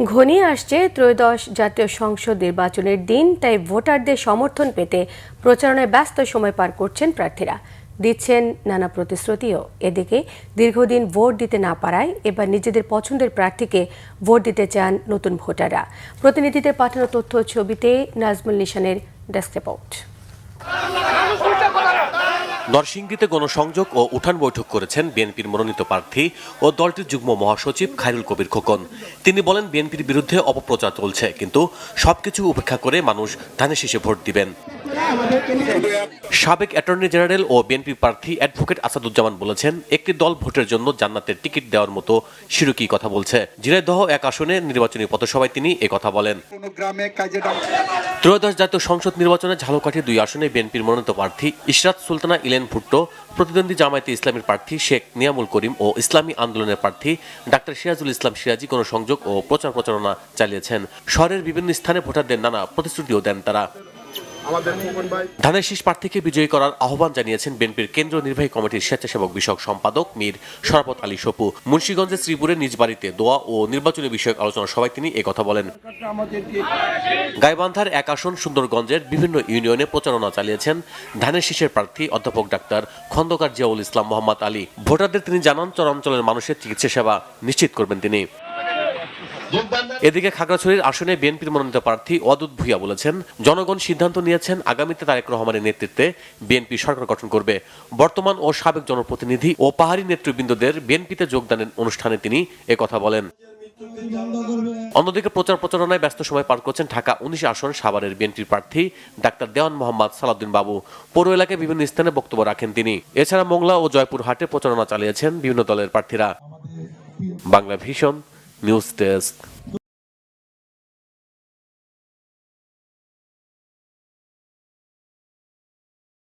ঘনিয়ে আসছে ত্রয়োদশ জাতীয় সংসদ নির্বাচনের দিন, তাই ভোটারদের সমর্থন পেতে প্রচারণায় ব্যস্ত সময় পার করছেন প্রার্থীরা, দিচ্ছেন নানা প্রতিশ্রুতিও। এদিকে দীর্ঘদিন ভোট দিতে না পারায় এবার নিজেদের পছন্দের প্রার্থীকে ভোট দিতে চান নতুন ভোটাররা। প্রতিনিধিদের পাঠানো তথ্য ছবিতে নাজমুল নিশানের ডেস্ক রিপোর্ট। নরসিংদীতে গণসংযোগ ও উঠান বৈঠক করেছেন বিএনপির মনোনীত প্রার্থী ও দলটির যুগ্ম মহাসচিব খায়রুল কবির খোকন। তিনি বলেন, বিএনপির বিরুদ্ধে অপপ্রচার চলছে, কিন্তু সবকিছু উপেক্ষা করে মানুষ ধানের শীষে ভোট দিবেন। সাবেক অ্যাটর্নি জেনারেল ও বিএনপি প্রার্থী অ্যাডভোকেট আসাদুজ্জামান বলেছেন, একটি দল ভোটের জন্য জান্নাতের টিকিট দেওয়ার মতো শিরকি কথা বলছে। ঝিনাইদহ ১ আসনে নির্বাচনী পথসভায় তিনি একথা বলেন। ত্রয়োদশ জাতীয় সংসদ নির্বাচনে ঝালকাঠি ২ আসনে বিএনপির মনোনীত প্রার্থী ইশরাত সুলতানা ইলেন ভুট্টো, প্রতিদ্বন্দ্বী জামায়াতে ইসলামীর প্রার্থী শেখ নিয়ামুল করিম ও ইসলামী আন্দোলনের প্রার্থী ডাক্তার সিরাজুল ইসলাম সিরাজি গণসংযোগ ও প্রচারণা চালিয়েছেন। শহরের বিভিন্ন স্থানে ভোটারদের নানা প্রতিশ্রুতিও দেন তারা। ধানের শীষ প্রার্থীকে বিজয়ী করার আহ্বান জানিয়েছেন বিএনপির কেন্দ্রীয় নির্বাহী কমিটির স্বেচ্ছাসেবক বিষয়ক সম্পাদক মীর শরাফত আলী সপু। মুন্সিগঞ্জের শ্রীপুরে নিজ বাড়িতে দোয়া ও নির্বাচনী বিষয়ক আলোচনা সভায় তিনি একথা বলেন। গাইবান্ধার ১ আসন সুন্দরগঞ্জের বিভিন্ন ইউনিয়নে প্রচারণা চালিয়েছেন ধানের শীষের প্রার্থী অধ্যাপক ডাক্তার খন্দকার জিয়াউল ইসলাম মোহাম্মদ আলী। ভোটারদের তিনি জানান, চরাঞ্চলের মানুষের চিকিৎসা সেবা নিশ্চিত করবেন তিনি। এদিকে খাগড়াছড়ির আসনে বিএনপির মনোনীত প্রার্থী ওয়াদুদ ভুঁইয়া বলেছেন, জনগণ সিদ্ধান্ত নিয়েছেন আগামীতে তারেক রহমানের নেতৃত্বে বিএনপি সরকার গঠন করবে। বর্তমান ও সাবেক জনপ্রতিনিধি ও পাহাড়ি নেতৃবৃন্দদের বিএনপিতে যোগদানের অনুষ্ঠানে তিনি একথা বলেন। অন্যদিকে প্রচারণায় ব্যস্ত সময় পার করছেন ঢাকা ১৯ আসন সাভারের বিএনপির প্রার্থী ডাক্তার দেওয়ান মোহাম্মদ সালাউদ্দিন বাবু। পৌর এলাকায় বিভিন্ন স্থানে বক্তব্য রাখেন তিনি। এছাড়া মোংলা ও জয়পুরহাটে প্রচারণা চালিয়েছেন বিভিন্ন দলের প্রার্থীরা। Bangla vision news desk.